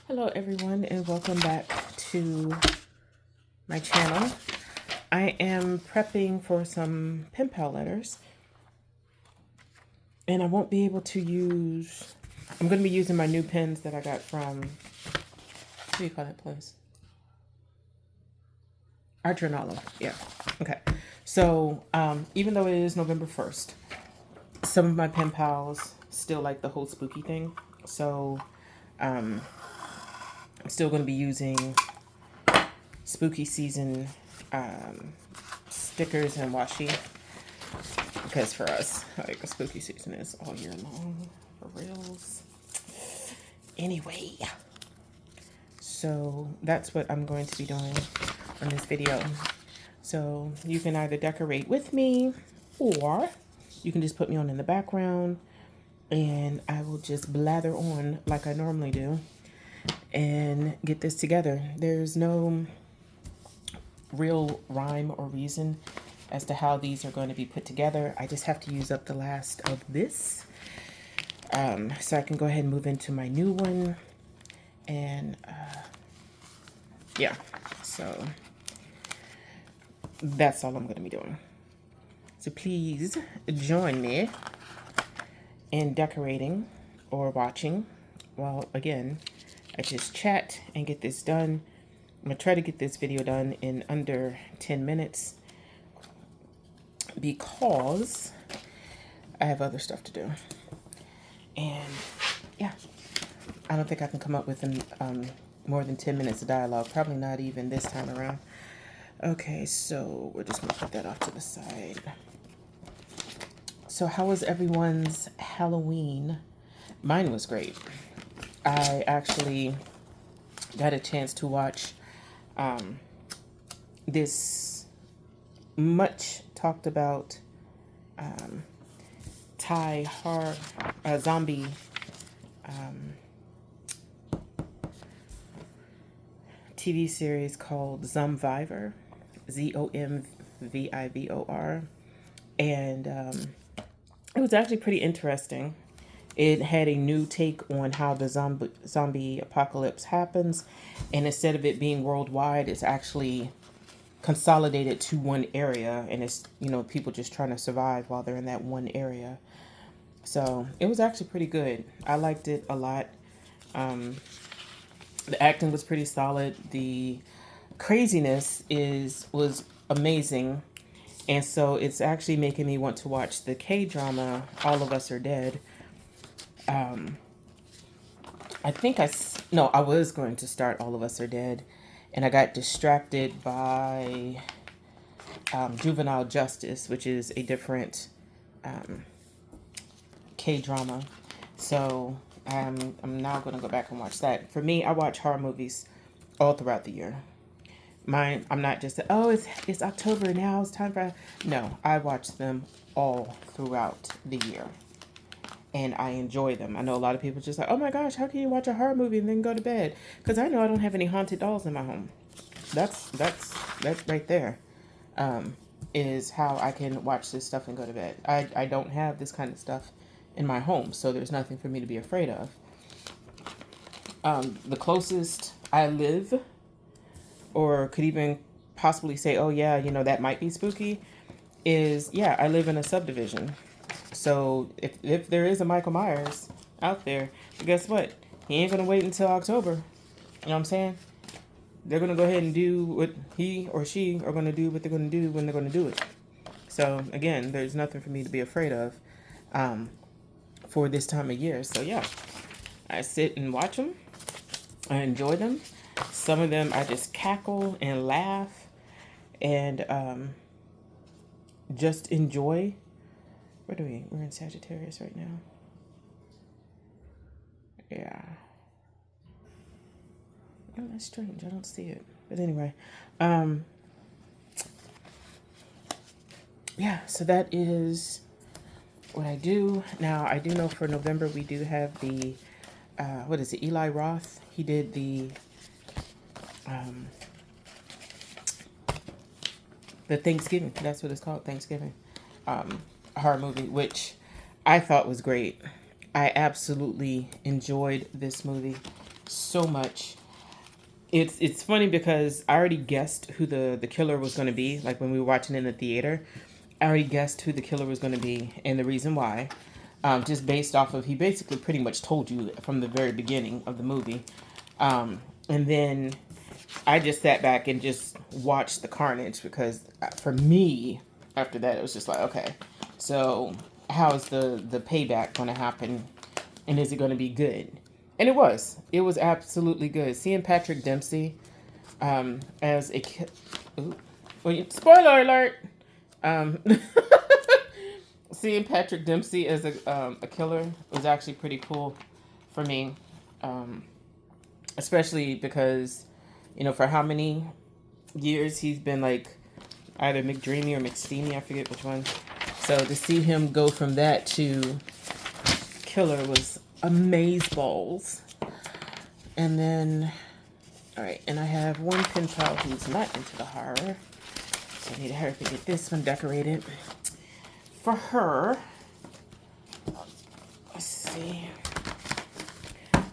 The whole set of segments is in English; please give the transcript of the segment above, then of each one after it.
Hello everyone and welcome back to my channel. I am prepping for some pen pal letters and I won't be able to use, I'm going to be using my new pens that I got from, what do you call that place? Artronalo, yeah. Okay, so even though it is November 1st, some of my pen pals still like the whole spooky thing. So I'm still going to be using spooky season stickers and washi because for us, like, a spooky season is all year long for reals. Anyway, so that's what I'm going to be doing on this video. So you can either decorate with me or you can just put me on in the background and I will just blather on like I normally do and get this together. There's no real rhyme or reason as to how these are going to be put together. I just have to use up the last of this so I can go ahead and move into my new one. And yeah, so that's all I'm going to be doing. So please join me in decorating or watching while, again, I just chat and get this done. I'm going to try to get this video done in under 10 minutes because I have other stuff to do. And yeah, I don't think I can come up with more than 10 minutes of dialogue. Probably not even this time around. Okay, so we're just going to put that off to the side. So how was everyone's Halloween? Mine was great. I actually got a chance to watch this much talked about Thai horror zombie TV series called Zomvivor, Zomvivor, and it was actually pretty interesting. It had a new take on how the zombie apocalypse happens, and instead of it being worldwide, it's actually consolidated to one area, and it's, you know, people just trying to survive while they're in that one area. So it was actually pretty good. I liked it a lot. The acting was pretty solid. The craziness was amazing. And so it's actually making me want to watch the K-drama All of Us Are Dead. I was going to start All of Us Are Dead, and I got distracted by Juvenile Justice, which is a different K-drama. So I'm now going to go back and watch that. For me, I watch horror movies all throughout the year. I'm not just, oh, it's October now, it's time for, no, I watch them all throughout the year. And I enjoy them. I know a lot of people just like, oh my gosh, how can you watch a horror movie and then go to bed? Because I know I don't have any haunted dolls in my home. That's right there, is how I can watch this stuff and go to bed. I don't have this kind of stuff in my home, so there's nothing for me to be afraid of. The closest I live, or could even possibly say, oh yeah, you know, that might be spooky, is, yeah, I live in a subdivision. So if there is a Michael Myers out there, guess what? He ain't going to wait until October. You know what I'm saying? They're going to go ahead and do what he or she are going to do what they're going to do when they're going to do it. So again, there's nothing for me to be afraid of for this time of year. So yeah, I sit and watch them. I enjoy them. Some of them I just cackle and laugh and just enjoy. Where do we're in Sagittarius right now. Yeah. Oh, that's strange. I don't see it. But anyway, yeah, so that is what I do. Now, I do know for November we do have the, what is it, Eli Roth. He did the Thanksgiving. That's what it's called, Thanksgiving. Horror movie, which I thought was great. I absolutely enjoyed this movie. so much. It's funny because I already guessed who the killer was going to be. Like when we were watching in the theater, I already guessed who the killer was going to be and the reason why. Just based off of, he basically pretty much told you from the very beginning of the movie. And then I just sat back and just watched the carnage because for me, after that, it was just like, okay, so how is the payback going to happen, and is it going to be good? And it was. It was absolutely good. Seeing Patrick Dempsey as a spoiler alert. Um, Seeing Patrick Dempsey as a killer was actually pretty cool for me, especially because, for how many years he's been like either McDreamy or McSteamy, I forget which one. So to see him go from that to killer was amazeballs. And then, all right, and I have one pen pal who's not into the horror, so I need to hurry up and get this one decorated for her. Let's see.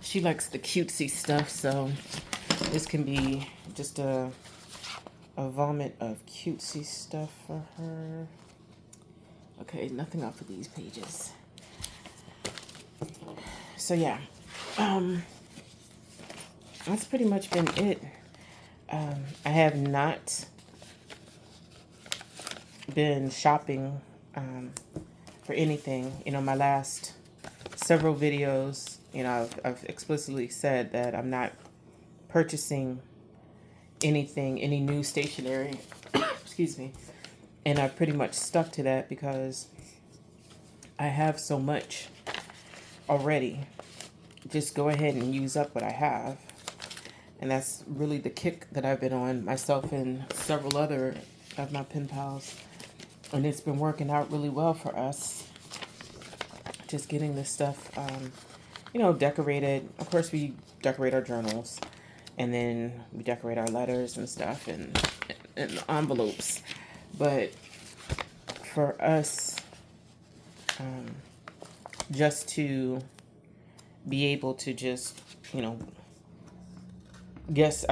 She likes the cutesy stuff, so this can be just a vomit of cutesy stuff for her. Okay, nothing off of these pages. So yeah, that's pretty much been it. I have not been shopping for anything. My last several videos, I've explicitly said that I'm not purchasing anything, any new stationery. Excuse me. And I've pretty much stuck to that because I have so much already. Just go ahead and use up what I have. And that's really the kick that I've been on, myself and several other of my pen pals. And it's been working out really well for us. Just getting this stuff, decorated. Of course, we decorate our journals. And then we decorate our letters and stuff and envelopes. But for us, just to be able to just, I guess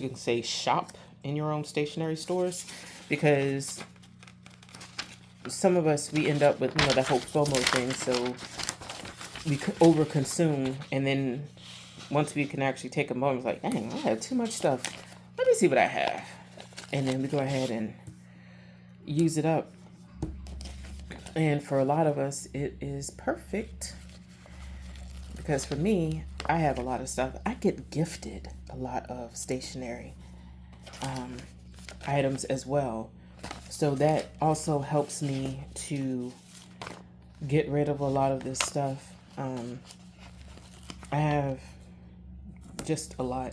you can say shop in your own stationery stores, because some of us, we end up with, that whole FOMO thing. So we overconsume, and then once we can actually take a moment, it's like, dang, I have too much stuff. Let me see what I have. And then we go ahead and use it up. And for a lot of us, it is perfect. Because for me, I have a lot of stuff. I get gifted a lot of stationery items as well. So that also helps me to get rid of a lot of this stuff. I have just a lot.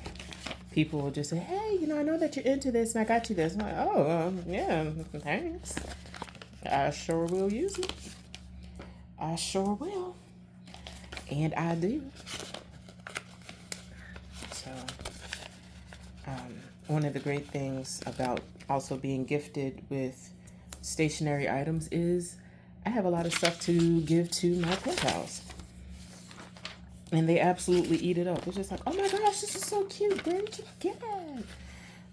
People will just say, hey, I know that you're into this and I got you this. I'm like, oh, yeah, thanks. I sure will use it. I sure will. And I do. So, one of the great things about also being gifted with stationery items is I have a lot of stuff to give to my pen pals. And they absolutely eat it up. They're just like, oh my gosh, this is so cute. Where did you get it?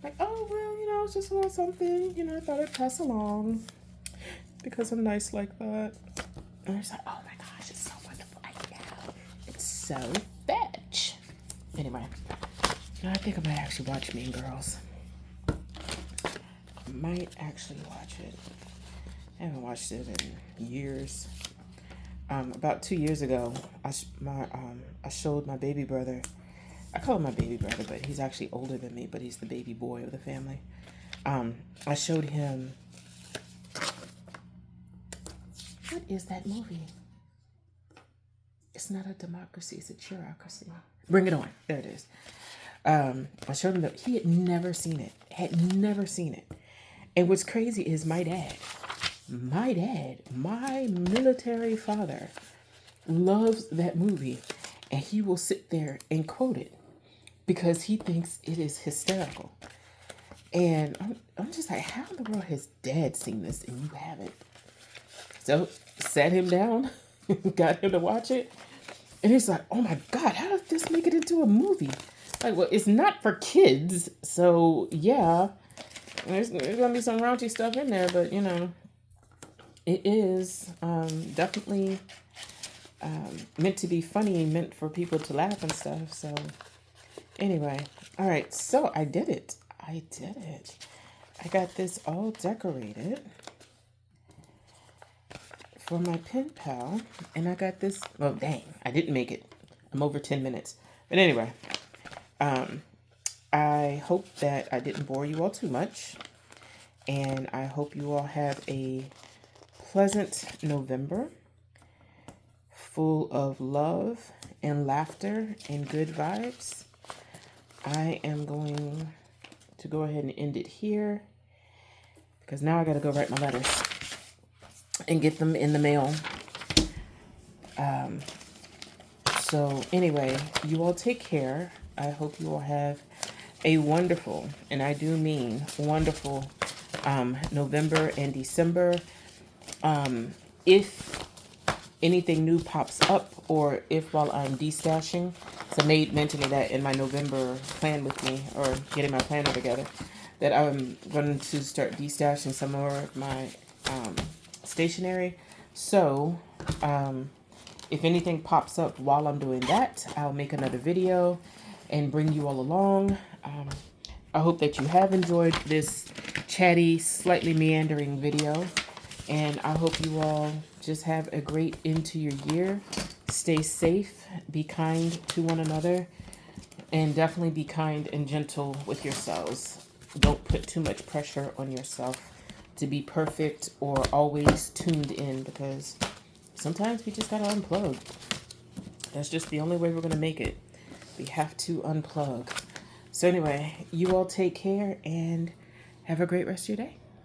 Like, oh, well, it's just a little something. I thought I'd pass along because I'm nice like that. And they're just like, oh my gosh, it's so wonderful. I know. It's so fetch. Anyway, I think I might actually watch Mean Girls. I might actually watch it. I haven't watched it in years. About 2 years ago, I showed my baby brother. I call him my baby brother, but he's actually older than me, but he's the baby boy of the family. I showed him. What is that movie? It's not a democracy, it's a cheerocracy. Bring It On. There it is. I showed him that he had never seen it. And what's crazy is my dad, my military father, loves that movie, and he will sit there and quote it because he thinks it is hysterical. And I'm just like, how in the world has Dad seen this and you haven't? So sat him down, got him to watch it, And it's like, oh my God, how did this make it into a movie? Like, well, it's not for kids. So, yeah, there's going to be some raunchy stuff in there. But, you know, it is definitely meant to be funny, meant for people to laugh and stuff. So, anyway, all right. So, I did it. I did it. I got this all decorated for my pen pal, and I got this. Well, dang, I didn't make it. I'm over 10 minutes. But anyway, I hope that I didn't bore you all too much, and I hope you all have a pleasant November full of love and laughter and good vibes. I am going to go ahead and end it here because now I got to go write my letters and get them in the mail. So anyway, you all take care. I hope you all have a wonderful, and I do mean wonderful, November and December. If anything new pops up, or if while I'm destashing, so I made mention of that in my November plan with me, or getting my planner together, that I'm going to start destashing some more of my stationery. So if anything pops up while I'm doing that, I'll make another video and bring you all along. I hope that you have enjoyed this chatty, slightly meandering video. And I hope you all just have a great end to your year. Stay safe, be kind to one another, and definitely be kind and gentle with yourselves. Don't put too much pressure on yourself to be perfect or always tuned in, because sometimes we just gotta unplug. That's just the only way we're gonna make it. We have to unplug. So anyway, you all take care and have a great rest of your day.